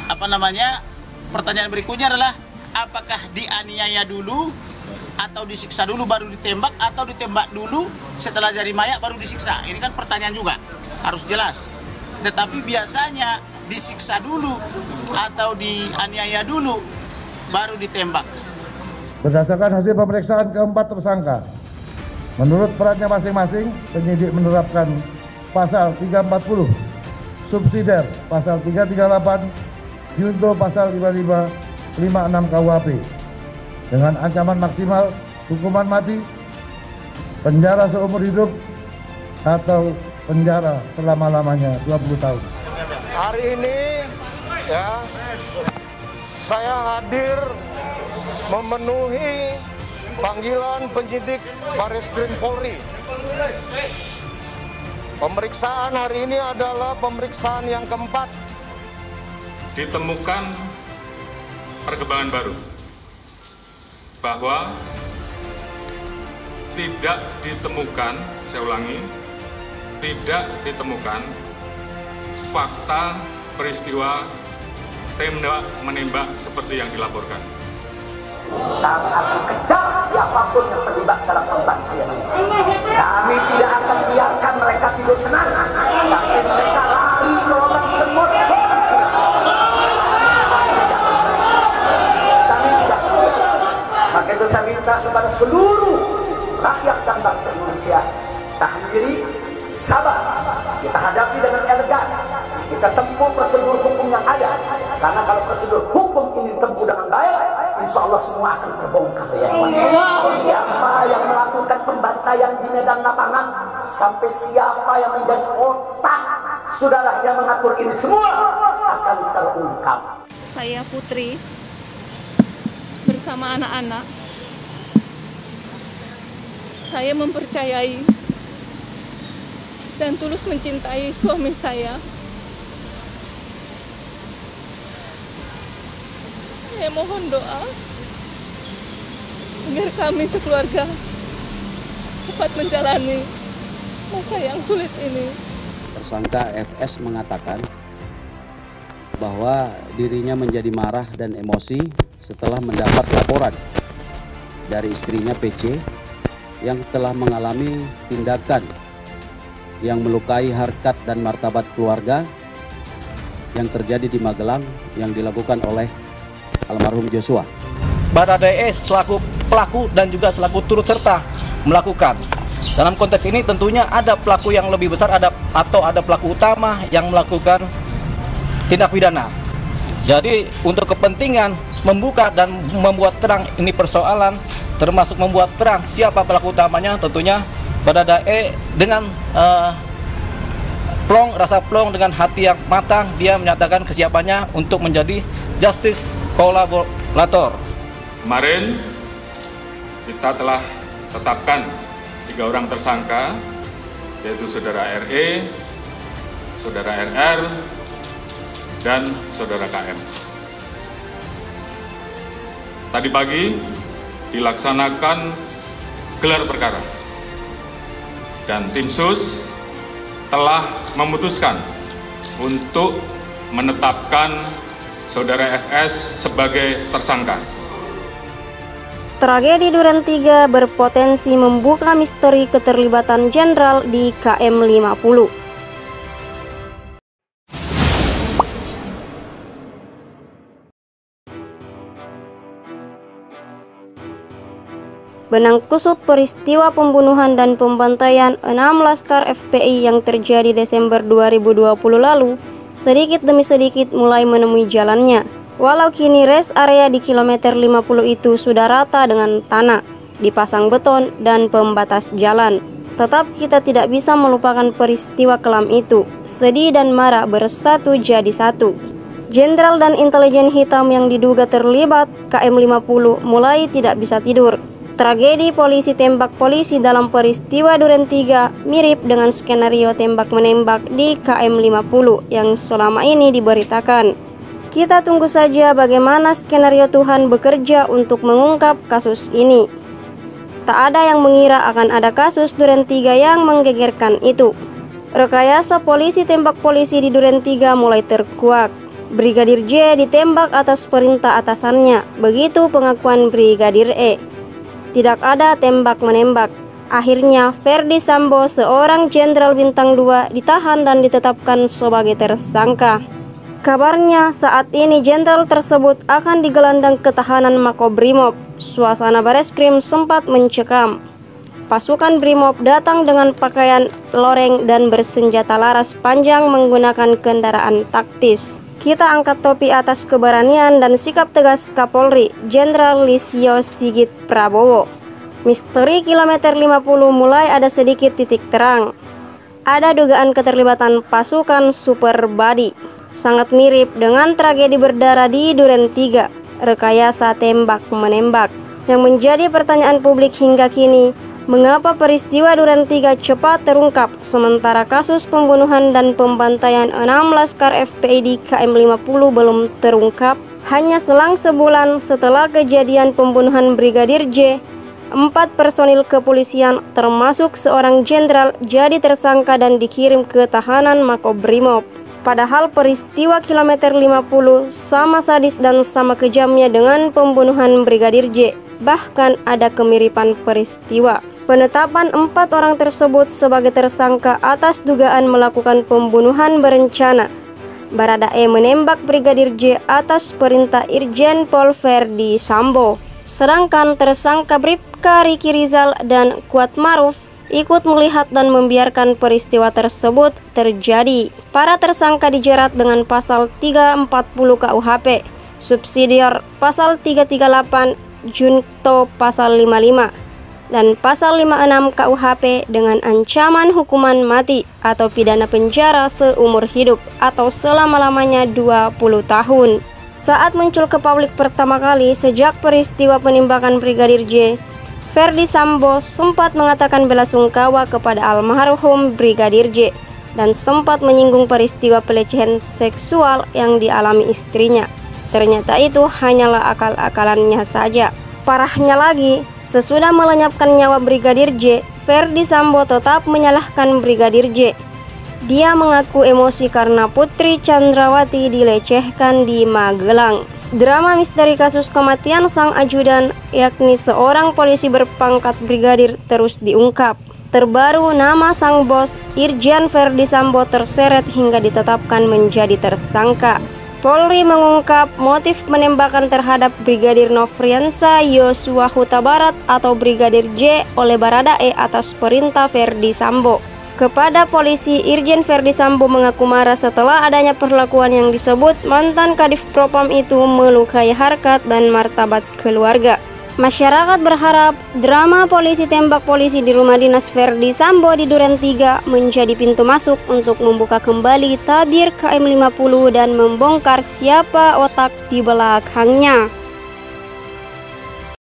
apa namanya, pertanyaan berikutnya adalah apakah dianiaya dulu atau disiksa dulu baru ditembak, atau ditembak dulu setelah jadi mayat baru disiksa? Ini kan pertanyaan juga, harus jelas. Tetapi biasanya disiksa dulu atau dianiaya dulu baru ditembak. Berdasarkan hasil pemeriksaan keempat tersangka, menurut perannya masing-masing, penyidik menerapkan pasal 340 subsidiar, pasal 338 junto pasal 55 56 KUHP dengan ancaman maksimal hukuman mati, penjara seumur hidup, atau penjara selama-lamanya 20 tahun. Hari ini ya, saya hadir memenuhi panggilan penyidik Barreskrim Polri. Pemeriksaan hari ini adalah pemeriksaan yang keempat. Ditemukan perkembangan baru bahwa tidak ditemukan, saya ulangi, tidak ditemukan fakta peristiwa tembak menembak seperti yang dilaporkan. Kami akan kejar siapapun yang terlibat dalam pembantaian ini. Kami tidak akan biarkan mereka tidur tenang sampai mereka lari ke lubang semut. Maka itu saya minta kepada seluruh rakyat dan bangsa Indonesia, tahan diri, sabar, kita hadapi dengan elegan, kita tempuh prosedur hukum yang ada. Karena kalau prosedur hukum ini ditempuh dengan baik, insya Allah semua akan terbongkar ya. Siapa yang melakukan pembantaian di medan lapangan, sampai siapa yang menjadi otak, sudahlah yang mengatur ini semua akan terungkap. Saya Putri bersama anak-anak. Saya mempercayai dan tulus mencintai suami saya. Saya mohon doa agar kami sekeluarga dapat menjalani masa yang sulit ini. Tersangka FS mengatakan bahwa dirinya menjadi marah dan emosi setelah mendapat laporan dari istrinya PC yang telah mengalami tindakan yang melukai harkat dan martabat keluarga yang terjadi di Magelang yang dilakukan oleh almarhum Joshua. Baradae selaku pelaku dan juga selaku turut serta melakukan. Dalam konteks ini tentunya ada pelaku yang lebih besar, ada pelaku utama yang melakukan tindak pidana. Jadi untuk kepentingan membuka dan membuat terang ini persoalan, termasuk membuat terang siapa pelaku utamanya, tentunya Baradae dengan rasa plong dengan hati yang matang, dia menyatakan kesiapannya untuk menjadi justice kolaborator. Kemarin kita telah tetapkan 3 orang tersangka, yaitu saudara RE, saudara RR, dan saudara KM. Tadi pagi dilaksanakan gelar perkara dan tim sus telah memutuskan untuk menetapkan saudara FS sebagai tersangka. Tragedi Duren 3 berpotensi membuka misteri keterlibatan jenderal di KM 50. Benang kusut peristiwa pembunuhan dan pembantaian 6 laskar FPI yang terjadi Desember 2020 lalu, sedikit demi sedikit mulai menemui jalannya. Walau kini rest area di kilometer 50 itu sudah rata dengan tanah, dipasang beton dan pembatas jalan, tetap kita tidak bisa melupakan peristiwa kelam itu. Sedih dan marah bersatu jadi satu. Jenderal dan intelijen hitam yang diduga terlibat KM 50 mulai tidak bisa tidur. Tragedi polisi tembak polisi dalam peristiwa Duren 3 mirip dengan skenario tembak-menembak di KM 50 yang selama ini diberitakan. Kita tunggu saja bagaimana skenario Tuhan bekerja untuk mengungkap kasus ini. Tak ada yang mengira akan ada kasus Duren 3 yang menggegerkan itu. Rekayasa polisi tembak polisi di Duren 3 mulai terkuak. Brigadir J ditembak atas perintah atasannya, begitu pengakuan Brigadir E. Tidak ada tembak-menembak. Akhirnya Ferdi Sambo, seorang jenderal bintang 2, ditahan dan ditetapkan sebagai tersangka. Kabarnya saat ini jenderal tersebut akan digelandang ke tahanan Makobrimob. Suasana Bareskrim sempat mencekam. Pasukan Brimob datang dengan pakaian loreng dan bersenjata laras panjang menggunakan kendaraan taktis. Kita angkat topi atas keberanian dan sikap tegas Kapolri Jenderal Listio Sigit Prabowo. Misteri kilometer 50 mulai ada sedikit titik terang. Ada dugaan keterlibatan pasukan Super Body. Sangat mirip dengan tragedi berdarah di Duren 3, rekayasa tembak-menembak. Yang menjadi pertanyaan publik hingga kini, mengapa peristiwa Duren 3 cepat terungkap, sementara kasus pembunuhan dan pembantaian 6 laskar FPI di KM 50 belum terungkap? Hanya selang sebulan setelah kejadian pembunuhan Brigadir J, 4 personil kepolisian termasuk seorang jenderal jadi tersangka dan dikirim ke tahanan Makobrimob. Padahal peristiwa kilometer 50 sama sadis dan sama kejamnya dengan pembunuhan Brigadir J. Bahkan ada kemiripan peristiwa. Penetapan 4 orang tersebut sebagai tersangka atas dugaan melakukan pembunuhan berencana. Baradae menembak Brigadir J atas perintah Irjen Pol Ferdi Sambo. Sedangkan tersangka Bribka Riki Rizal dan Kuat Maruf ikut melihat dan membiarkan peristiwa tersebut terjadi. Para tersangka dijerat dengan pasal 340 KUHP, subsidiar pasal 338, junto pasal 55, dan pasal 56 KUHP dengan ancaman hukuman mati atau pidana penjara seumur hidup atau selama-lamanya 20 tahun. Saat muncul ke publik pertama kali sejak peristiwa penembakan Brigadir J, Ferdi Sambo sempat mengatakan bela sungkawa kepada almarhum Brigadir J dan sempat menyinggung peristiwa pelecehan seksual yang dialami istrinya. Ternyata itu hanyalah akal-akalannya saja. Parahnya lagi, sesudah melenyapkan nyawa Brigadir J, Ferdi Sambo tetap menyalahkan Brigadir J. Dia mengaku emosi karena Putri Chandrawati dilecehkan di Magelang. Drama misteri kasus kematian sang ajudan, yakni seorang polisi berpangkat brigadir, terus diungkap. Terbaru nama sang bos, Irjen Ferdi Sambo, terseret hingga ditetapkan menjadi tersangka. Polri mengungkap motif penembakan terhadap Brigadir Nofriansa Yosua Huta Barat atau Brigadir J oleh Baradae atas perintah Ferdi Sambo. Kepada polisi, Irjen Ferdi Sambo mengaku marah setelah adanya perlakuan yang disebut mantan Kadif Propam itu melukai harkat dan martabat keluarga. Masyarakat berharap drama polisi tembak polisi di rumah dinas Ferdi Sambo di Duren 3 menjadi pintu masuk untuk membuka kembali tabir KM 50 dan membongkar siapa otak di belakangnya.